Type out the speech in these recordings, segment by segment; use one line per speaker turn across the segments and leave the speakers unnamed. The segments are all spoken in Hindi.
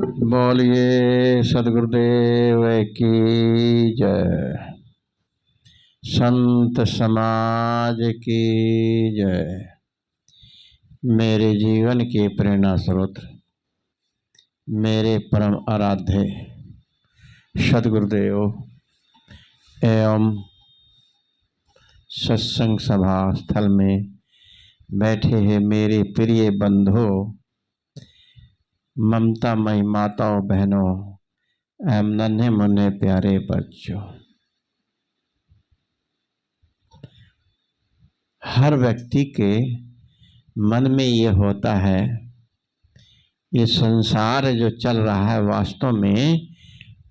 बोलिए सदगुरुदेव की जय। संत समाज की जय। मेरे जीवन के प्रेरणा स्रोत मेरे परम आराध्य सदगुरुदेव एवं सत्संग सभा स्थल में बैठे हैं मेरे प्रिय बंधु, ममतामयी माताओं, बहनों एवं नन्हे मुन्ने प्यारे बच्चों। हर व्यक्ति के मन में ये होता है, ये संसार जो चल रहा है वास्तव में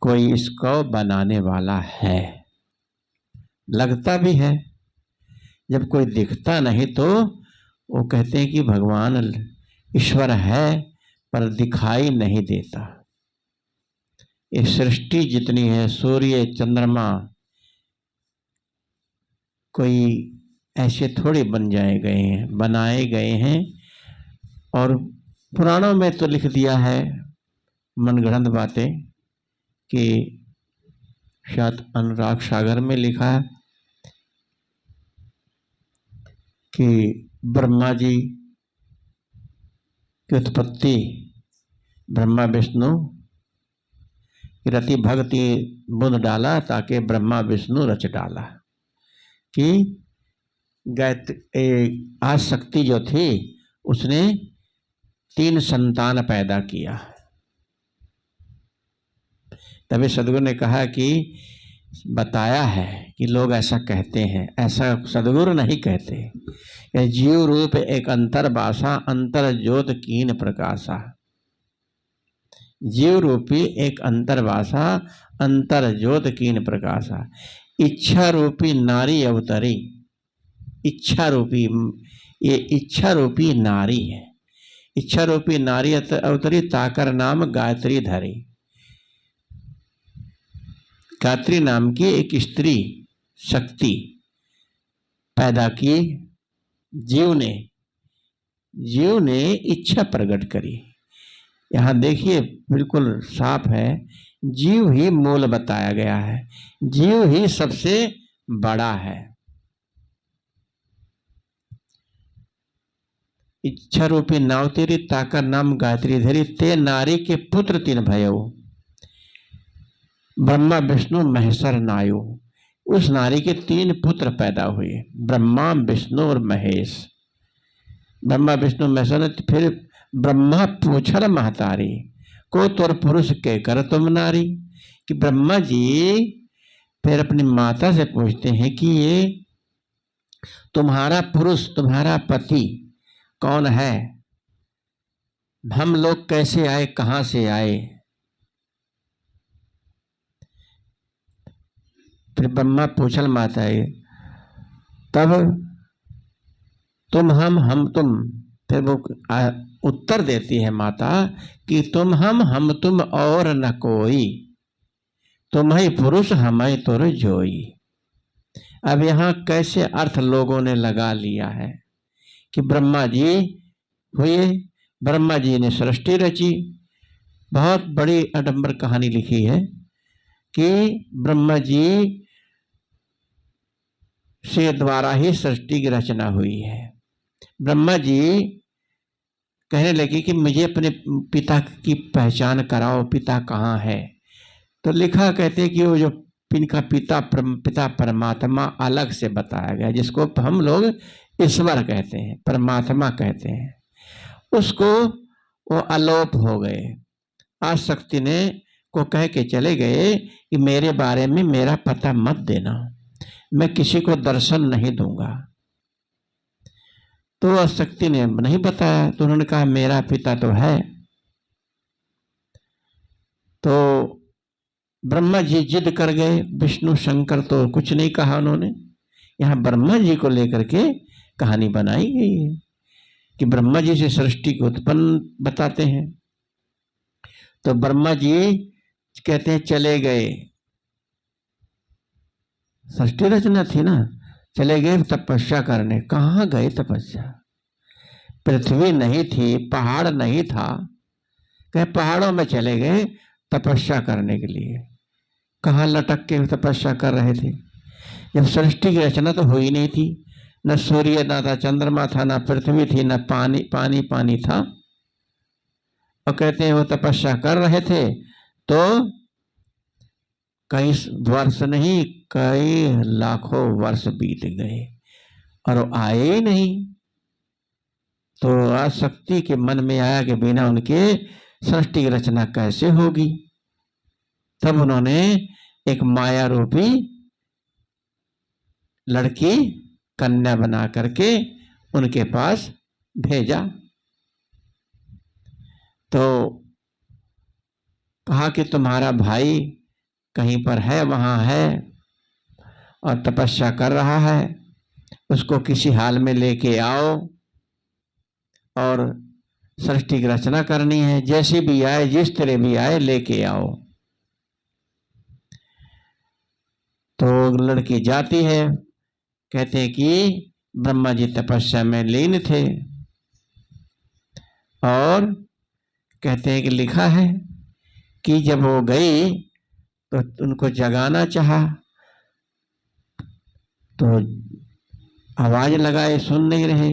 कोई इसको बनाने वाला है। लगता भी है, जब कोई दिखता नहीं तो वो कहते हैं कि भगवान ईश्वर है पर दिखाई नहीं देता। ये सृष्टि जितनी है, सूर्य चंद्रमा, कोई ऐसे थोड़े बनाए गए हैं। और पुराणों में तो लिख दिया है मनगढ़ंत बातें कि शायद अनुराग सागर में लिखा है कि ब्रह्मा जी की उत्पत्ति ब्रह्मा विष्णु रति भक्ति बुंद डाला ताकि ब्रह्मा विष्णु रच डाला। कि आज शक्ति जो थी उसने 3 संतान पैदा किया। तभी सदगुरु ने कहा कि बताया है कि लोग ऐसा कहते हैं, ऐसा सदगुरु नहीं कहते। जीव रूप एक अंतर्बासा, अंतर ज्योत कीन प्रकाशा। जीव रूपी एक अंतर्बासा, अंतर ज्योत कीन प्रकाशा। इच्छा रूपी नारी अवतरी। इच्छा रूपी, ये इच्छा रूपी नारी है। इच्छा रूपी नारी अवतरी, ताकर नाम गायत्री धरी। गायत्री नाम की एक स्त्री शक्ति पैदा की जीव ने इच्छा प्रकट करी। यहाँ देखिए बिल्कुल साफ है, जीव ही मूल बताया गया है, जीव ही सबसे बड़ा है। इच्छा रूपी नाव तेरी, ताकर नाम गायत्री धरी। ते नारी के पुत्र 3 भयो, ब्रह्मा विष्णु महेश्वर नायु। उस नारी के 3 पुत्र पैदा हुए, ब्रह्मा विष्णु और महेश। ब्रह्मा विष्णु महेश्वर। फिर ब्रह्मा पूछर महतारी, को तोर पुरुष के कर तुम नारी। कि ब्रह्मा जी फिर अपनी माता से पूछते हैं कि ये तुम्हारा पुरुष, तुम्हारा पति कौन है, हम लोग कैसे आए, कहां से आए। फिर ब्रह्मा पूछल माता है, तब तुम हम तुम। फिर वो उत्तर देती है माता कि तुम हम तुम और न कोई, तुम ही पुरुष हम ही तुर जोई। अब यहाँ कैसे अर्थ लोगों ने लगा लिया है कि ब्रह्मा जी हुए, ब्रह्मा जी ने सृष्टि रची। बहुत बड़ी आडंबर कहानी लिखी है कि ब्रह्मा जी से द्वारा ही सृष्टि की रचना हुई है। ब्रह्मा जी कहने लगे कि मुझे अपने पिता की पहचान कराओ, पिता कहाँ है। तो लिखा, कहते कि वो जो इनका पिता परमात्मा अलग से बताया गया, जिसको हम लोग ईश्वर कहते हैं, परमात्मा कहते हैं, उसको वो अलोप हो गए। आज शक्ति ने को कह के चले गए कि मेरे बारे में मेरा पता मत देना, मैं किसी को दर्शन नहीं दूंगा। तो शक्ति ने नहीं बताया, तो उन्होंने कहा मेरा पिता तो है। तो ब्रह्मा जी जिद कर गए, विष्णु शंकर तो कुछ नहीं कहा उन्होंने। यहाँ ब्रह्मा जी को लेकर के कहानी बनाई गई है कि ब्रह्मा जी से सृष्टि को उत्पन्न बताते हैं। तो ब्रह्मा जी कहते हैं चले गए, सृष्टि रचना थी ना, चले गए तपस्या करने। कहाँ गए तपस्या? पृथ्वी नहीं थी, पहाड़ नहीं था, कहे पहाड़ों में चले गए तपस्या करने के लिए। कहाँ लटक के तपस्या कर रहे थे जब सृष्टि की रचना तो हो ही नहीं थी। न सूर्य न था, चंद्रमा था, न पृथ्वी थी, न पानी पानी पानी था। और कहते हैं वो तपस्या कर रहे थे तो कई वर्ष नहीं, कई लाखों वर्ष बीत गए और वो आए ही नहीं। तो आसक्ति के मन में आया कि बिना उनके सृष्टि की रचना कैसे होगी। तब उन्होंने एक माया रूपी लड़की कन्या बना करके उनके पास भेजा। तो कहा कि तुम्हारा भाई कहीं पर है, वहां है और तपस्या कर रहा है, उसको किसी हाल में लेके आओ और सृष्टि की रचना करनी है। जैसे भी आए, जिस तरह भी आए, लेके आओ। तो लड़की जाती है। कहते हैं कि ब्रह्मा जी तपस्या में लीन थे और कहते हैं कि लिखा है कि जब वो गई तो उनको जगाना चाहा तो आवाज लगाए, सुन नहीं रहे।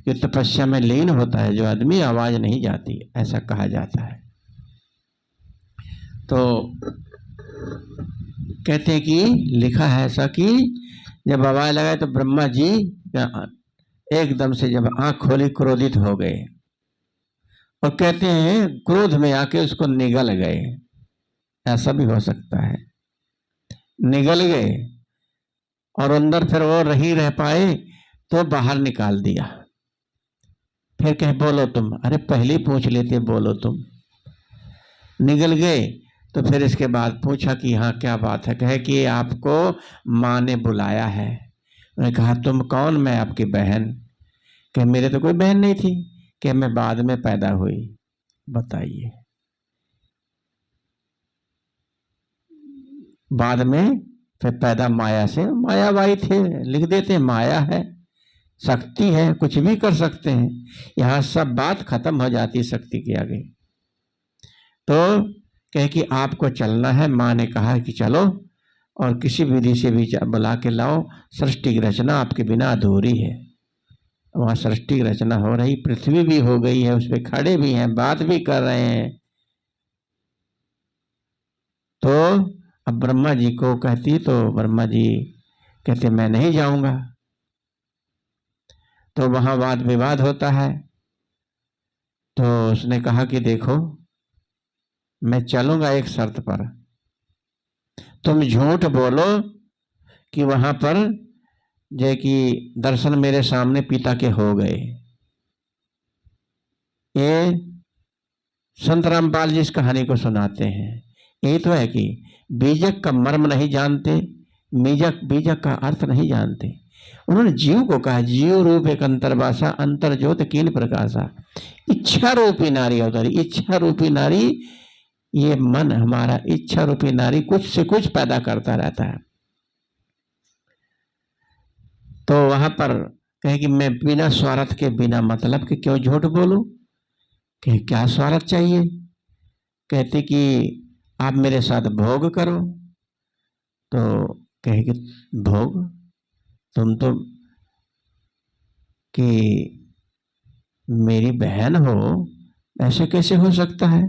कि तपस्या में लीन होता है जो आदमी, आवाज नहीं जाती, ऐसा कहा जाता है। तो कहते हैं कि लिखा है ऐसा कि जब आवाज लगाए तो ब्रह्मा जी एकदम से जब आंख खोली क्रोधित हो गए और कहते हैं क्रोध में आके उसको निगल गए। ऐसा भी हो सकता है, निगल गए और अंदर फिर वो नहीं रह पाए तो बाहर निकाल दिया। फिर कहे बोलो तुम, अरे पहले ही पूछ लेते, बोलो तुम। निगल गए तो फिर इसके बाद पूछा कि हाँ क्या बात है। कहे कि आपको माँ ने बुलाया है। उन्होंने कहा तुम कौन? मैं आपकी बहन। कहे मेरे तो कोई बहन नहीं थी। कि मैं बाद में पैदा हुई। बताइए, बाद में फिर पैदा माया से। मायावाई थे, लिख देते माया है, शक्ति है, कुछ भी कर सकते हैं। यहाँ सब बात खत्म हो जाती शक्ति के आगे। तो कहे कि आपको चलना है। माँ ने कहा कि चलो और किसी विधि से भी बुला के लाओ, सृष्टि की रचना आपके बिना अधूरी है। वहां सृष्टि की रचना हो रही, पृथ्वी भी हो गई है, उस पर खड़े भी हैं, बात भी कर रहे हैं। तो अब ब्रह्मा जी को कहती तो ब्रह्मा जी कहते मैं नहीं जाऊंगा। तो वहां वाद विवाद होता है। तो उसने कहा कि देखो मैं चलूंगा एक शर्त पर, तुम झूठ बोलो कि वहां पर जय कि दर्शन मेरे सामने पिता के हो गए। ये संत रामपाल जी इस कहानी को सुनाते हैं। यही तो है कि बीजक का मर्म नहीं जानते, बीजक का अर्थ नहीं जानते। उन्होंने जीव को कहा जीव रूप एक अंतर्वासा, अंतर ज्योत कीन प्रकाशा। इच्छा रूपी नारी अवतारी। इच्छा रूपी नारी, ये मन हमारा इच्छा रूपी नारी कुछ से कुछ पैदा करता रहता है। तो वहां पर कहे कि मैं बिना स्वार्थ के, बिना मतलब के क्यों झूठ बोलूं। कहे क्या स्वार्थ चाहिए। कहते कि आप मेरे साथ भोग करो। तो कहे कि भोग, तुम तो कि मेरी बहन हो, ऐसे कैसे हो सकता है।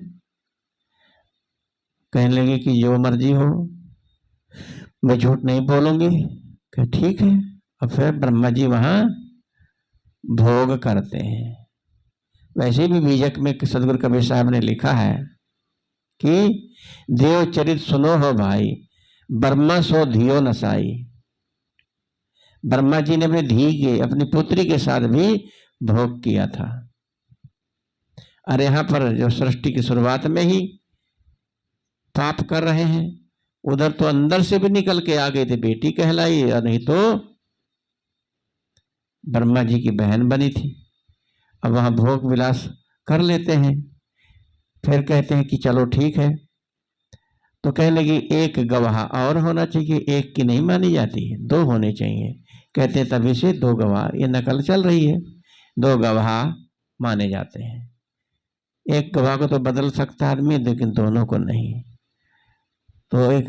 कहने लगे कि जो मर्जी हो, मैं झूठ नहीं बोलूंगी। कहे ठीक है। और फिर ब्रह्मा जी वहां भोग करते हैं। वैसे भी बीजक में सदगुरु कबीर साहब ने लिखा है कि देव चरित सुनो हो भाई, ब्रह्मा सो धियो नसाई। ब्रह्मा जी ने अपनी धी के, अपनी पुत्री के साथ भी भोग किया था। और यहां पर जो सृष्टि की शुरुआत में ही पाप कर रहे हैं, उधर तो अंदर से भी निकल के आ गए थे, बेटी कहलाई, और नहीं तो ब्रह्मा जी की बहन बनी थी। अब वहां भोग विलास कर लेते हैं। फिर कहते हैं कि चलो ठीक है। तो कहने लगी एक गवाह और होना चाहिए, एक की नहीं मानी जाती है, दो होने चाहिए। कहते हैं तभी से दो गवाह, ये नकल चल रही है, दो गवाह माने जाते हैं। एक गवाह को तो बदल सकता आदमी, लेकिन दोनों को नहीं। तो एक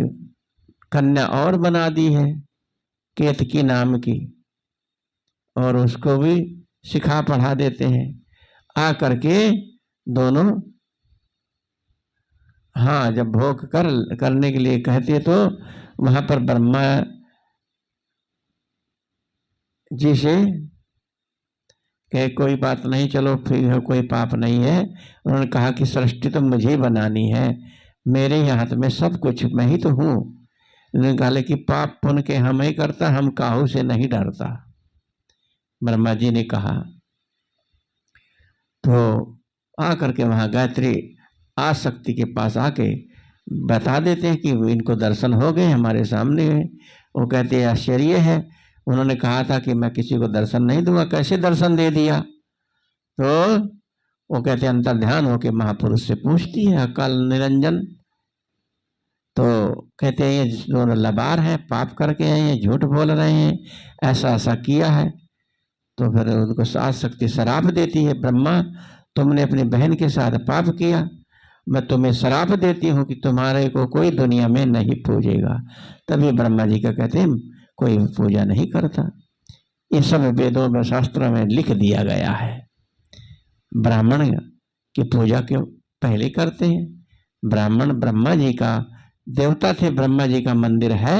कन्या और बना दी है केतकी नाम की, और उसको भी सिखा पढ़ा देते हैं। आ करके दोनों, हाँ, जब भोग करने के लिए कहते तो वहां पर ब्रह्मा जी से कहे कोई बात नहीं, चलो फिर कोई पाप नहीं है। उन्होंने कहा कि सृष्टि तो मुझे ही बनानी है, मेरे ही हाथ में सब कुछ, मैं ही तो हूँ। उन्होंने कहा कि पाप पुण्य के हम ही करता, हम काहू से नहीं डरता। ब्रह्मा जी ने कहा। तो आकर के वहां गायत्री आशक्ति के पास आके बता देते हैं कि इनको दर्शन हो गए, हमारे सामने है। वो कहते हैं आश्चर्य है, उन्होंने कहा था कि मैं किसी को दर्शन नहीं दूंगा, कैसे दर्शन दे दिया? तो वो कहते हैं अंतर ध्यान होके महापुरुष से पूछती है अकाल निरंजन। तो कहते हैं ये दोनों लबार हैं, पाप करके हैं, ये झूठ बोल रहे हैं, ऐसा ऐसा किया है। तो फिर उनको आशक्ति शराप देती है, ब्रह्मा तुमने अपनी बहन के साथ पाप किया, मैं तुम्हें शराप देती हूँ कि तुम्हारे को कोई दुनिया में नहीं पूजेगा। तभी ब्रह्मा जी का कहते हैं कोई पूजा नहीं करता। ये सब वेदों में शास्त्रों में लिख दिया गया है। ब्राह्मण की पूजा क्यों पहले करते हैं? ब्राह्मण ब्रह्मा जी का देवता थे, ब्रह्मा जी का मंदिर है,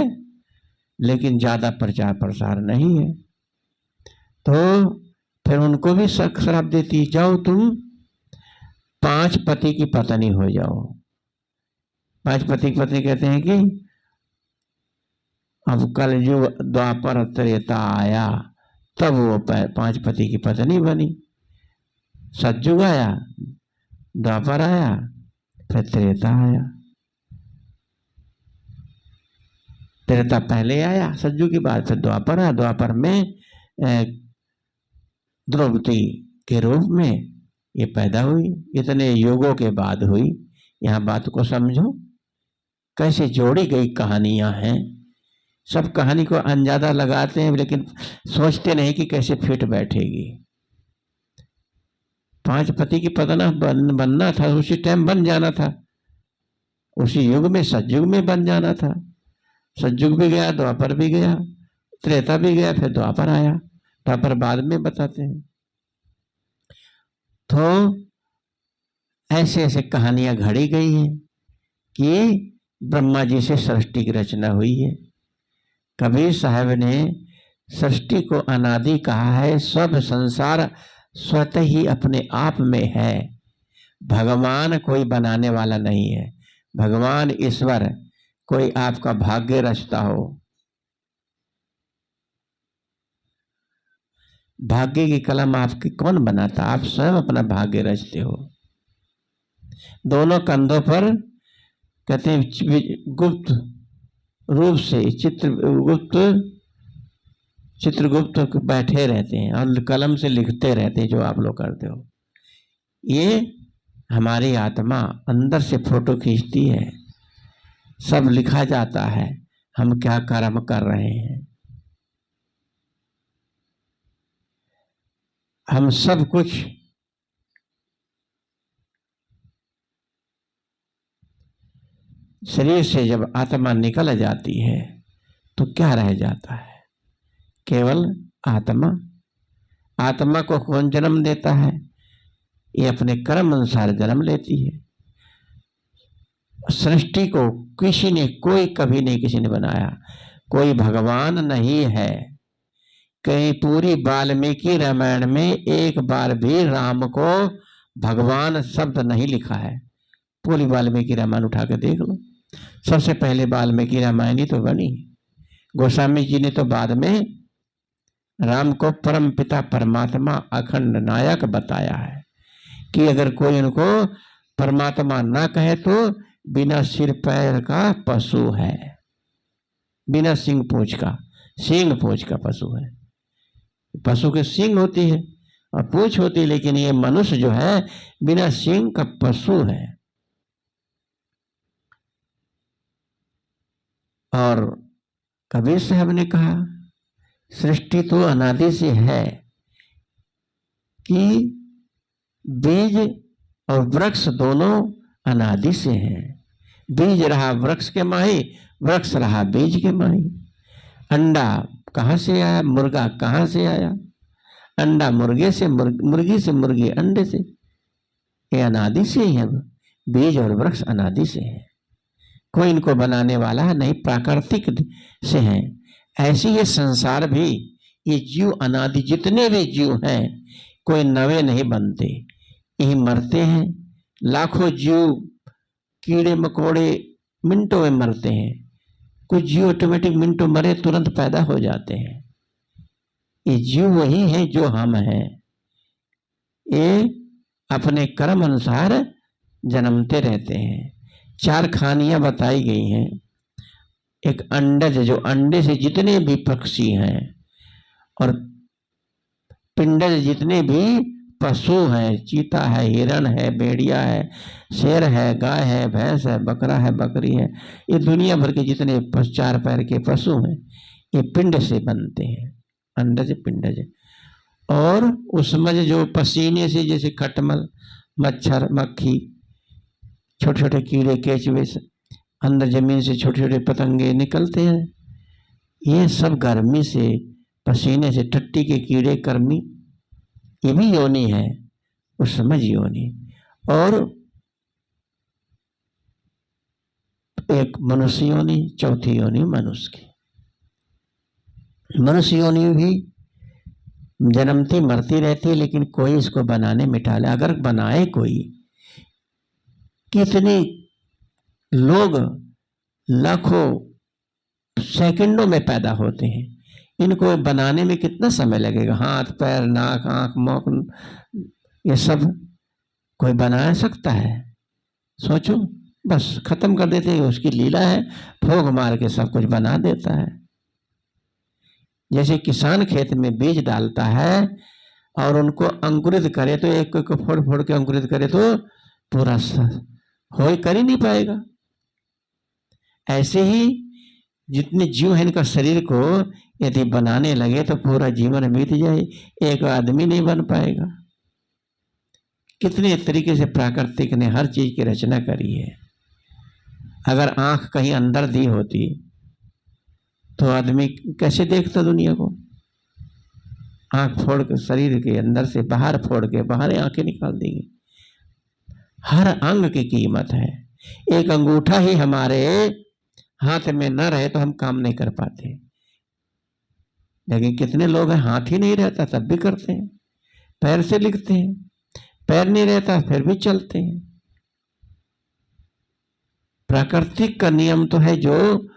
लेकिन ज्यादा प्रचार प्रसार नहीं है। तो फिर उनको भी शराप देती, जाओ तुम 5 पति की पत्नी हो जाओ। 5 पति की पत्नी कहते हैं कि अब कलयुग द्वापर त्रेता आया, तब वो 5 पति की पत्नी बनी। सतयुग आया, द्वापर आया, फिर त्रेता आया। त्रेता पहले आया सतयुग की बाद, फिर द्वापर आया। द्वापर में द्रौपदी के रूप में ये पैदा हुई, इतने युगों के बाद हुई। यहाँ बात को समझो, कैसे जोड़ी गई कहानियां हैं। सब कहानी को अंदाजा लगाते हैं, लेकिन सोचते नहीं कि कैसे फिट बैठेगी। 5 पति की पत्नी बनना था, उसी टाइम बन जाना था, उसी युग में सतयुग में बन जाना था। सतयुग भी गया, द्वापर भी गया, त्रेता भी गया, फिर द्वापर आया। द्वापर बाद में बताते हैं। तो ऐसे ऐसे कहानियां घड़ी गई हैं कि ब्रह्मा जी से सृष्टि की रचना हुई है। कबीर साहब ने सृष्टि को अनादि कहा है। सब संसार स्वतः ही अपने आप में है, भगवान कोई बनाने वाला नहीं है। भगवान ईश्वर कोई आपका भाग्य रचता हो, भाग्य की कलम आपकी कौन बनाता? आप स्वयं अपना भाग्य रचते हो। दोनों कंधों पर कहते हैं गुप्त रूप से चित्रगुप्त बैठे रहते हैं और कलम से लिखते रहते हैं, जो आप लोग करते हो। ये हमारी आत्मा अंदर से फोटो खींचती है, सब लिखा जाता है, हम क्या कर्म कर रहे हैं। हम सब कुछ शरीर से जब आत्मा निकल जाती है तो क्या रह जाता है? केवल आत्मा। आत्मा को कौन जन्म देता है? ये अपने कर्म अनुसार जन्म लेती है। सृष्टि को किसी ने, कोई कभी नहीं किसी ने बनाया, कोई भगवान नहीं है। कहीं पूरी वाल्मीकि रामायण में एक बार भी राम को भगवान शब्द नहीं लिखा है। पूरी वाल्मीकि रामायण उठा के देख लो। सबसे पहले वाल्मीकि रामायण ही तो बनी। गोस्वामी जी ने तो बाद में राम को परम पिता परमात्मा अखंड नायक बताया है कि अगर कोई उनको परमात्मा ना कहे तो बिना सिर पैर का पशु है, बिना सिंह पूंछ का पशु है। पशु के सिंह होती है और पूंछ होती है, लेकिन ये मनुष्य जो है बिना सिंह का पशु है। और कबीर साहब ने कहा सृष्टि तो अनादि से है कि बीज और वृक्ष दोनों अनादि से हैं। बीज रहा वृक्ष के माही, वृक्ष रहा बीज के माही। अंडा कहाँ से आया, मुर्गा कहाँ से आया? अंडा मुर्गे से, मुर्गी से, मुर्गी अंडे से। ये अनादि से ही है। बीज और वृक्ष अनादि से है, कोई इनको बनाने वाला नहीं, प्राकृतिक से है। ऐसे ये संसार भी, ये जीव अनादि, जितने भी जीव हैं कोई नवे नहीं बनते, यही मरते हैं। लाखों जीव, कीड़े मकोड़े मिनटों में मरते हैं, कुछ जीव ऑटोमेटिक मिनटों मरे तुरंत पैदा हो जाते हैं। ये जीव वही है जो हम हैं, ये अपने कर्म अनुसार जन्मते रहते हैं। 4 खानियां बताई गई हैं। एक अंडज, जो अंडे से जितने भी पक्षी हैं, और पिंडज जितने भी पशु हैं, चीता है, हिरण है, भेड़िया है, शेर है, गाय है, भैंस है, बकरा है, बकरी है, ये दुनिया भर के जितने 4 पैर के पशु हैं, ये पिंड से बनते हैं, अंडज पिंडज। और उसमें जो पसीने से, जैसे खटमल, मच्छर, मक्खी, छोटे छोटे कीड़े, केचुए, अंदर जमीन से छोटे छोटे पतंगे निकलते हैं, ये सब गर्मी से, पसीने से, टट्टी के कीड़े, कर्मी, ये भी योनि है, उस समझ योनि। और एक मनुष्य योनि, चौथी योनि मनुष्य की। मनुष्य योनि भी जन्मती मरती रहती है, लेकिन कोई इसको बनाने मिटा ले। अगर बनाए कोई, कितने लोग लाखों सेकंडों में पैदा होते हैं, इनको बनाने में कितना समय लगेगा? हाथ, पैर, नाक, आंख, मुंह, ये सब कोई बना सकता है? सोचो, बस खत्म कर देते हैं, उसकी लीला है, फूंक मार के सब कुछ बना देता है। जैसे किसान खेत में बीज डालता है और उनको अंकुरित करे, तो एक को फोड़ फोड़ के अंकुरित करे तो पूरा हो कर ही नहीं पाएगा। ऐसे ही जितने जीव हैं, इनका शरीर को यदि बनाने लगे तो पूरा जीवन बीत जाए, एक आदमी नहीं बन पाएगा। कितने तरीके से प्राकृतिक ने हर चीज की रचना करी है। अगर आंख कहीं अंदर दी होती तो आदमी कैसे देखता दुनिया को? आंख फोड़ के, शरीर के अंदर से बाहर फोड़ के बाहर आंखें निकाल देंगे। हर अंग की कीमत है। एक अंगूठा ही हमारे हाथ में न रहे तो हम काम नहीं कर पाते, लेकिन कितने लोग हैं हाथ ही नहीं रहता तब भी करते हैं, पैर से लिखते हैं, पैर नहीं रहता फिर भी चलते हैं। प्राकृतिक का नियम तो है, जो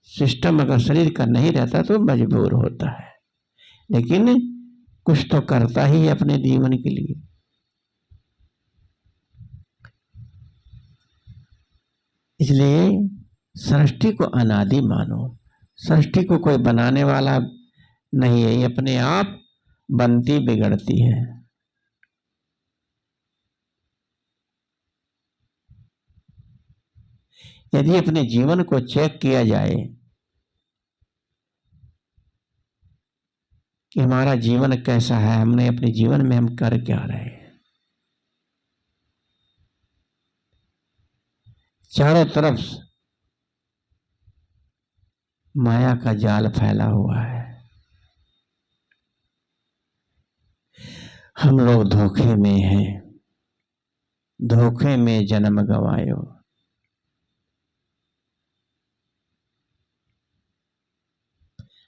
सिस्टम अगर शरीर का नहीं रहता तो मजबूर होता है, लेकिन कुछ तो करता ही है अपने जीवन के लिए। इसलिए सृष्टि को अनादि मानो। सृष्टि को कोई बनाने वाला नहीं है, ये अपने आप बनती बिगड़ती है। यदि अपने जीवन को चेक किया जाए कि हमारा जीवन कैसा है, हमने अपने जीवन में हम कर क्या रहे हैं। चारों तरफ माया का जाल फैला हुआ है, हम लोग धोखे में हैं, धोखे में जन्म गंवायो।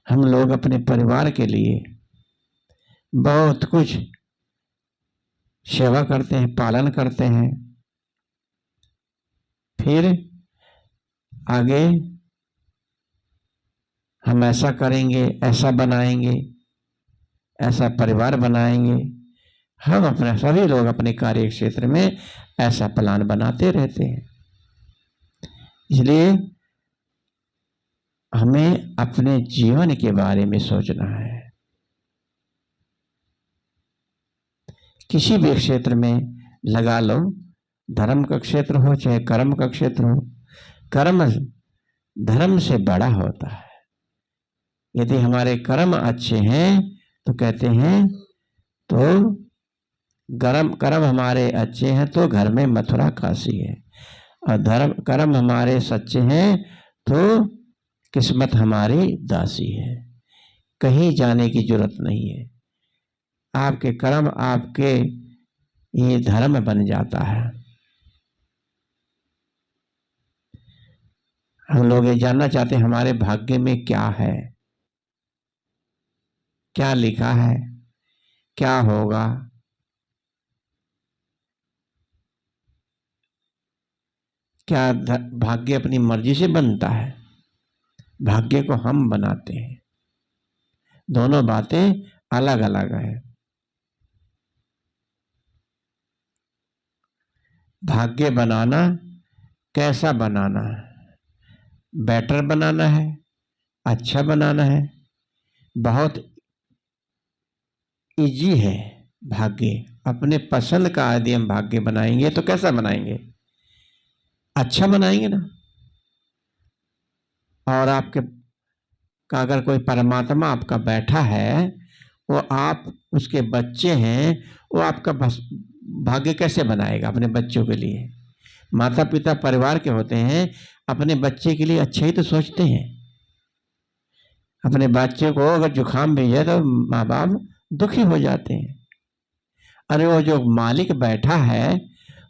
हम लोग अपने परिवार के लिए बहुत कुछ सेवा करते हैं, पालन करते हैं, फिर आगे हम ऐसा करेंगे, ऐसा बनाएंगे, ऐसा परिवार बनाएंगे। हम अपने, सभी लोग अपने कार्य क्षेत्र में ऐसा प्लान बनाते रहते हैं। इसलिए हमें अपने जीवन के बारे में सोचना है। किसी भी क्षेत्र में लगा लो, धर्म का क्षेत्र हो चाहे कर्म का क्षेत्र हो, कर्म धर्म से बड़ा होता है। यदि हमारे कर्म अच्छे हैं तो कहते हैं तो कर्म हमारे अच्छे हैं तो घर में मथुरा काशी है, और कर्म हमारे सच्चे हैं तो किस्मत हमारी दासी है। कहीं जाने की जरूरत नहीं है। आपके कर्म आपके ये धर्म बन जाता है। हम लोग ये जानना चाहते हैं हमारे भाग्य में क्या है, क्या लिखा है, क्या होगा। क्या भाग्य अपनी मर्जी से बनता है? भाग्य को हम बनाते हैं। दोनों बातें अलग अलग है। भाग्य बनाना कैसा बनाना है? बेटर बनाना है, अच्छा बनाना है। बहुत इजी है भाग्य। अपने पसंद का यदि हम भाग्य बनाएंगे तो कैसा बनाएंगे? अच्छा बनाएंगे ना। और आपके का अगर कोई परमात्मा आपका बैठा है, वो आप उसके बच्चे हैं, वो आपका भाग्य कैसे बनाएगा अपने बच्चों के लिए? माता पिता परिवार के होते हैं, अपने बच्चे के लिए अच्छे ही तो सोचते हैं। अपने बच्चे को अगर जुकाम भी है तो माँ बाप दुखी हो जाते हैं। अरे वो जो मालिक बैठा है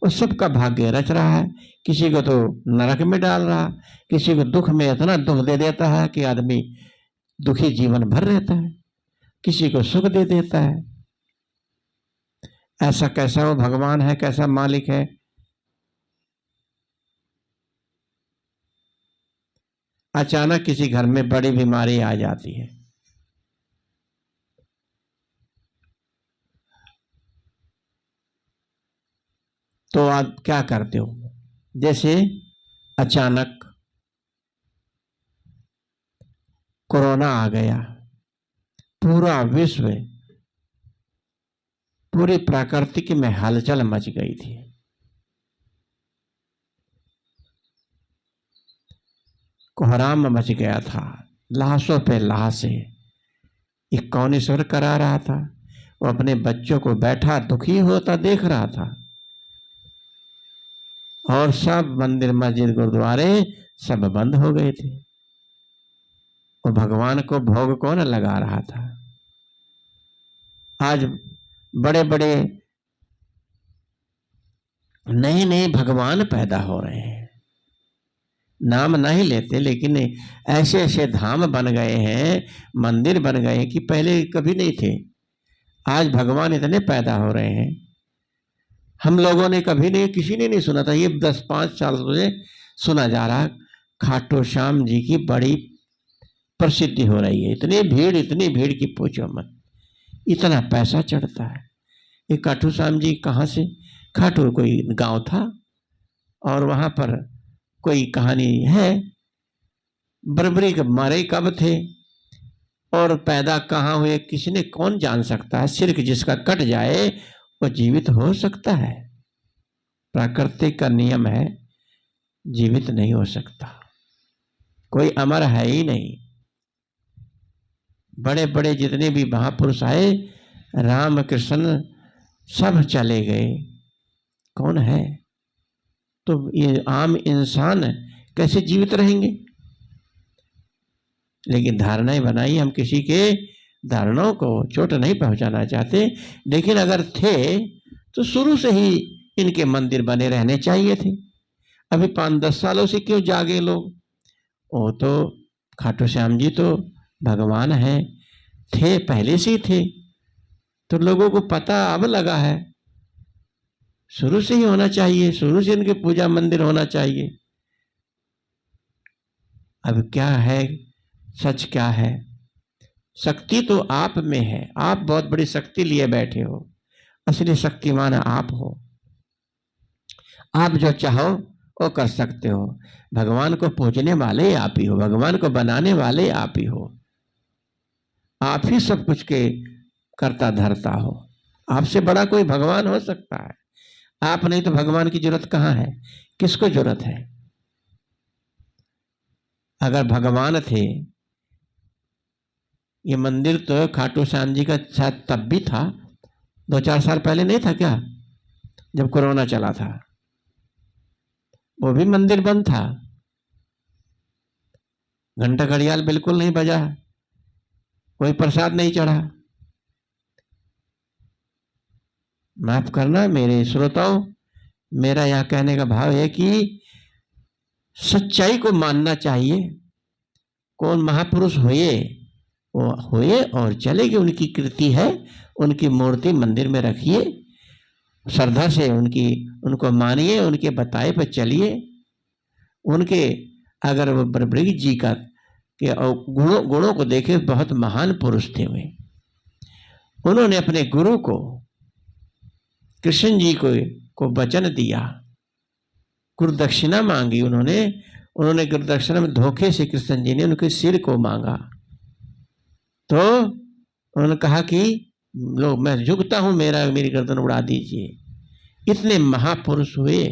वो सबका भाग्य रच रहा है। किसी को तो नरक में डाल रहा, किसी को दुख में इतना दुख दे देता है कि आदमी दुखी जीवन भर रहता है, किसी को सुख दे देता है। ऐसा कैसा वो भगवान है, कैसा मालिक है? अचानक किसी घर में बड़ी बीमारी आ जाती है तो आप क्या करते हो? जैसे अचानक कोरोना आ गया, पूरा विश्व, पूरी प्रकृति में हलचल मच गई थी। कोहराम मच गया था, लाशों पे लाशें। ये कौन ईश्वर करा रहा था? वो अपने बच्चों को बैठा दुखी होता देख रहा था। और सब मंदिर मस्जिद गुरुद्वारे सब बंद हो गए थे। वो भगवान को भोग कौन लगा रहा था? आज बड़े बड़े नए नए भगवान पैदा हो रहे हैं। नाम नहीं लेते, लेकिन ऐसे ऐसे धाम बन गए हैं, मंदिर बन गए हैं कि पहले कभी नहीं थे। आज भगवान इतने पैदा हो रहे हैं, हम लोगों ने कभी नहीं, किसी ने नहीं सुना था। ये 10-5 साल से सुना जा रहा। खाटू श्याम जी की बड़ी प्रसिद्धि हो रही है। इतनी भीड़ की पूछो मत। इतना पैसा चढ़ता है। ये खाटू श्याम जी कहाँ से? खाटू कोई गांव था और वहां पर कोई कहानी है, बर्बरी के मारे कब थे और पैदा कहाँ हुए, किसी ने कौन जान सकता है। सिर्फ जिसका कट जाए वो जीवित हो सकता है। प्रकृति का नियम है, जीवित नहीं हो सकता। कोई अमर है ही नहीं। बड़े बड़े जितने भी महापुरुष आए, राम कृष्ण सब चले गए, कौन है? तो ये आम इंसान कैसे जीवित रहेंगे? लेकिन धारणाएं बनाई, हम किसी के धारणाओं को चोट नहीं पहुंचाना चाहते। लेकिन अगर थे तो शुरू से ही इनके मंदिर बने रहने चाहिए थे। अभी 5-10 सालों से क्यों जागे लोग? वो तो खाटू श्याम जी तो भगवान हैं, थे पहले से ही थे, तो लोगों को पता अब लगा है। शुरू से ही होना चाहिए, शुरू से इनके पूजा मंदिर होना चाहिए। अब क्या है, सच क्या है? शक्ति तो आप में है, आप बहुत बड़ी शक्ति लिए बैठे हो। असली शक्तिमान आप हो। आप जो चाहो वो कर सकते हो। भगवान को पूजने वाले आप ही हो, भगवान को बनाने वाले आप ही हो। आप ही सब कुछ के करता धरता हो। आपसे बड़ा कोई भगवान हो सकता है? आप नहीं तो भगवान की जरूरत कहाँ है? किसको जरूरत है? अगर भगवान थे, ये मंदिर तो खाटू श्याम जी का शायद तब भी था 2-4 साल पहले नहीं था क्या, जब कोरोना चला था, वो भी मंदिर बंद था, घंटा घड़ियाल बिल्कुल नहीं बजा, कोई प्रसाद नहीं चढ़ा। माफ करना मेरे श्रोताओं, मेरा यह कहने का भाव है कि सच्चाई को मानना चाहिए। कौन महापुरुष हुए वो हुए और चले गए, उनकी कृति है, उनकी मूर्ति मंदिर में रखिए, श्रद्धा से उनको मानिए, उनके बताए पर चलिए। उनके अगर वो बृहस्पति जी का के गुणों को देखे, बहुत महान पुरुष थे वे। उन्होंने अपने गुरु को, कृष्ण जी को वचन दिया, गुरु दक्षिणा मांगी। उन्होंने गुरु दक्षिणा में धोखे से कृष्ण जी ने उनके सिर को मांगा, तो उन्होंने कहा कि लो मैं झुकता हूं, मेरी गर्दन उड़ा दीजिए। इतने महापुरुष हुए,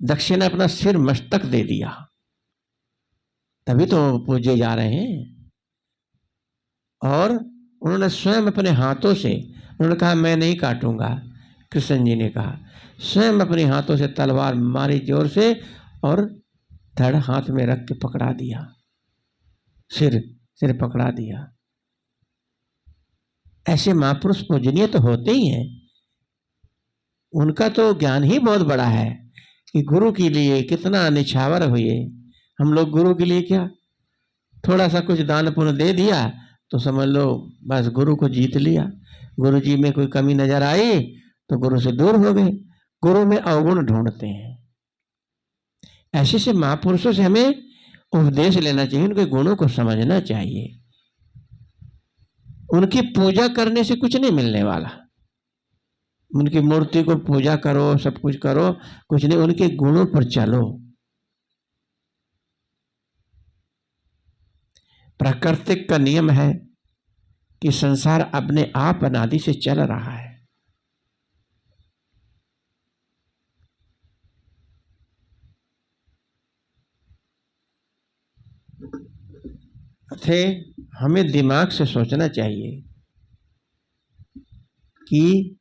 दक्षिणा अपना सिर मस्तक दे दिया, तभी तो पूजे जा रहे हैं। और उन्होंने स्वयं अपने हाथों से, उन्होंने कहा मैं नहीं काटूंगा, कृष्ण जी ने कहा, स्वयं अपने हाथों से तलवार मारी जोर से और धड़ हाथ में रख के पकड़ा दिया, सिर पकड़ा दिया। ऐसे महापुरुष पूजनीय तो होते ही हैं। उनका तो ज्ञान ही बहुत बड़ा है कि गुरु के लिए कितना निछावर हुए। हम लोग गुरु के लिए क्या, थोड़ा सा कुछ दान पुण्य दे दिया तो समझ लो बस गुरु को जीत लिया। गुरु जी में कोई कमी नजर आई तो गुरु से दूर हो गए, गुरु में अवगुण ढूंढते हैं। ऐसे से महापुरुषों से हमें उपदेश लेना चाहिए, उनके गुणों को समझना चाहिए। उनकी पूजा करने से कुछ नहीं मिलने वाला, उनकी मूर्ति को पूजा करो, सब कुछ करो, कुछ नहीं, उनके गुणों पर चलो। प्राकृतिक का नियम है कि संसार अपने आप अनादि से चल रहा है। थे हमें दिमाग से सोचना चाहिए कि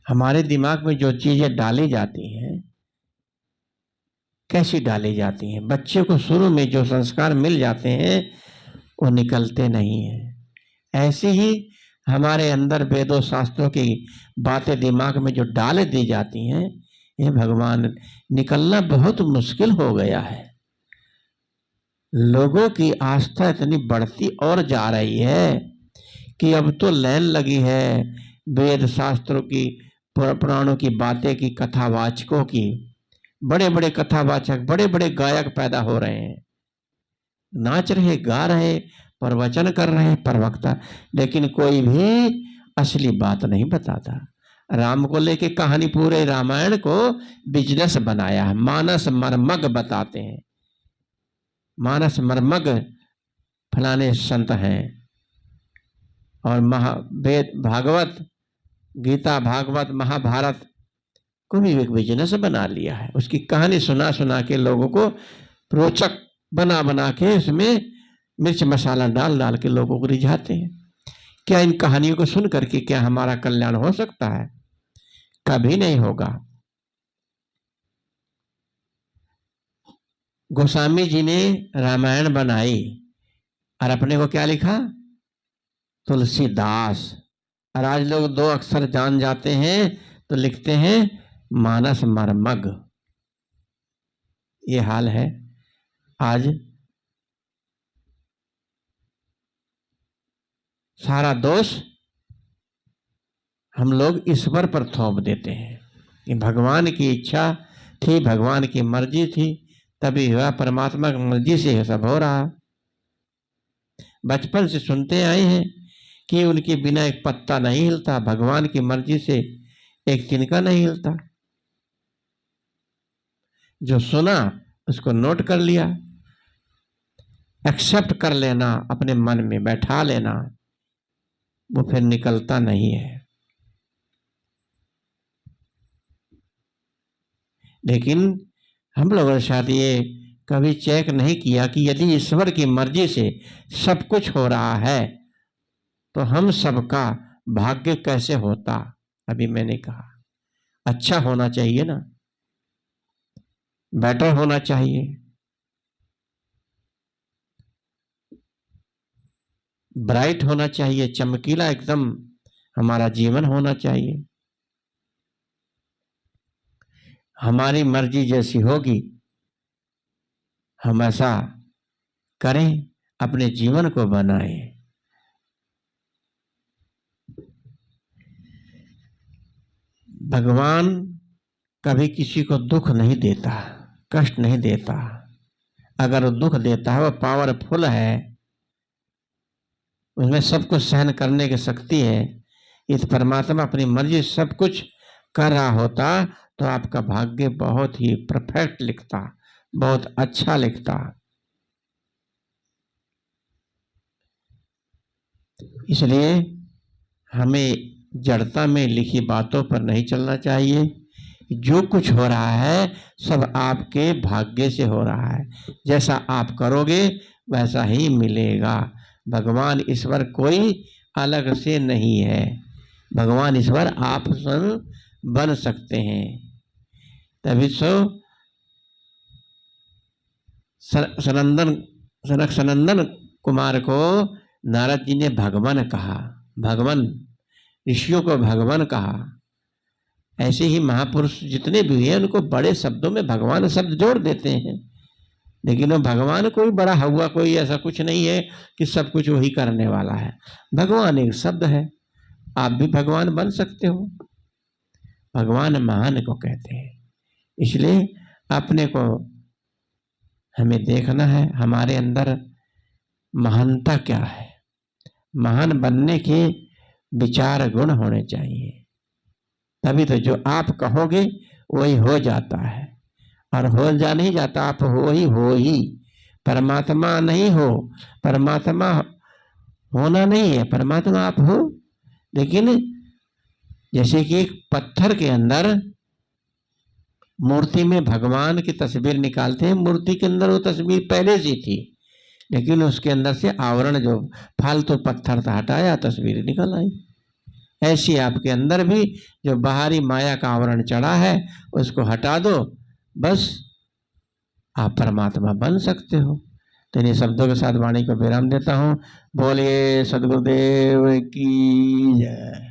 हमारे दिमाग में जो चीजें डाली जाती हैं कैसी डाली जाती हैं। बच्चे को शुरू में जो संस्कार मिल जाते हैं वो निकलते नहीं हैं। ऐसे ही हमारे अंदर वेदों शास्त्रों की बातें दिमाग में जो डाल दी जाती हैं, ये भगवान निकलना बहुत मुश्किल हो गया है। लोगों की आस्था इतनी बढ़ती और जा रही है कि अब तो लाइन लगी है वेद शास्त्रों की, पुराणों की बातें की, कथावाचकों की। बड़े बड़े कथावाचक, बड़े बड़े गायक पैदा हो रहे हैं, नाच रहे, गा रहे, प्रवचन कर रहे हैं, प्रवक्ता, लेकिन कोई भी असली बात नहीं बताता। राम को लेके कहानी, पूरे रामायण को बिजनेस बनाया है, मानस मर्मग बताते हैं। मानस मर्मग फलाने संत हैं, और वेद, भागवत, गीता, भागवत, महाभारत को भी एक बिजनेस बना लिया है। उसकी कहानी सुना सुना के लोगों को रोचक बना बना के उसमें मिर्च मसाला डाल डाल के लोगों को रिझाते हैं। क्या इन कहानियों को सुन करके क्या हमारा कल्याण हो सकता है? कभी नहीं होगा। गोस्वामी जी ने रामायण बनाई और अपने को क्या लिखा? तुलसीदास। और आज लोग 2 अक्षर जान जाते हैं तो लिखते हैं मानस मर्मग। ये हाल है आज। सारा दोष हम लोग ईश्वर पर थोप देते हैं कि भगवान की इच्छा थी, भगवान की मर्जी थी, तभी हुआ, परमात्मा की मर्जी से सब हो रहा। बचपन से सुनते आए हैं कि उनके बिना एक पत्ता नहीं हिलता, भगवान की मर्जी से एक तिनका नहीं हिलता। जो सुना उसको नोट कर लिया, एक्सेप्ट कर लेना, अपने मन में बैठा लेना, वो फिर निकलता नहीं है। लेकिन हम लोगों के साथ ये कभी चेक नहीं किया कि यदि ईश्वर की मर्जी से सब कुछ हो रहा है तो हम सबका भाग्य कैसे होता? अभी मैंने कहा अच्छा होना चाहिए ना, बेटर होना चाहिए, ब्राइट होना चाहिए, चमकीला एकदम हमारा जीवन होना चाहिए। हमारी मर्जी जैसी होगी हम ऐसा करें, अपने जीवन को बनाएं। भगवान कभी किसी को दुख नहीं देता, कष्ट नहीं देता। अगर वो दुख देता है वो पावरफुल है, उसमें सब कुछ सहन करने की शक्ति है। इस परमात्मा अपनी मर्जी सब कुछ कर रहा होता तो आपका भाग्य बहुत ही परफेक्ट लिखता, बहुत अच्छा लिखता। इसलिए हमें जड़ता में लिखी बातों पर नहीं चलना चाहिए। जो कुछ हो रहा है सब आपके भाग्य से हो रहा है, जैसा आप करोगे वैसा ही मिलेगा। भगवान ईश्वर कोई अलग से नहीं है, भगवान ईश्वर आप स्वयं बन सकते हैं। तभी तो जनक सनंदन कुमार को नारद जी ने भगवान कहा, भगवान, ऋषियों को भगवान कहा। ऐसे ही महापुरुष जितने भी हैं उनको बड़े शब्दों में भगवान शब्द जोड़ देते हैं, लेकिन वो भगवान कोई बड़ा हुआ कोई ऐसा कुछ नहीं है कि सब कुछ वही करने वाला है। भगवान एक शब्द है, आप भी भगवान बन सकते हो। भगवान महान को कहते हैं। इसलिए अपने को हमें देखना है, हमारे अंदर महानता क्या है। महान बनने के विचार गुण होने चाहिए, तभी तो जो आप कहोगे वही हो जाता है। और हो जा नहीं जाता, आप हो ही। परमात्मा नहीं हो, परमात्मा होना नहीं है, परमात्मा आप हो। लेकिन जैसे कि एक पत्थर के अंदर मूर्ति में भगवान की तस्वीर निकालते हैं, मूर्ति के अंदर वो तस्वीर पहले से थी, लेकिन उसके अंदर से आवरण जो फालतू पत्थर था हटाया, तस्वीर निकल आई। ऐसी आपके अंदर भी जो बाहरी माया का आवरण चढ़ा है उसको हटा दो, बस आप परमात्मा बन सकते हो। तो इन शब्दों के साथ वाणी को विराम देता हूँ। बोलिए सद्गुरुदेव की जय।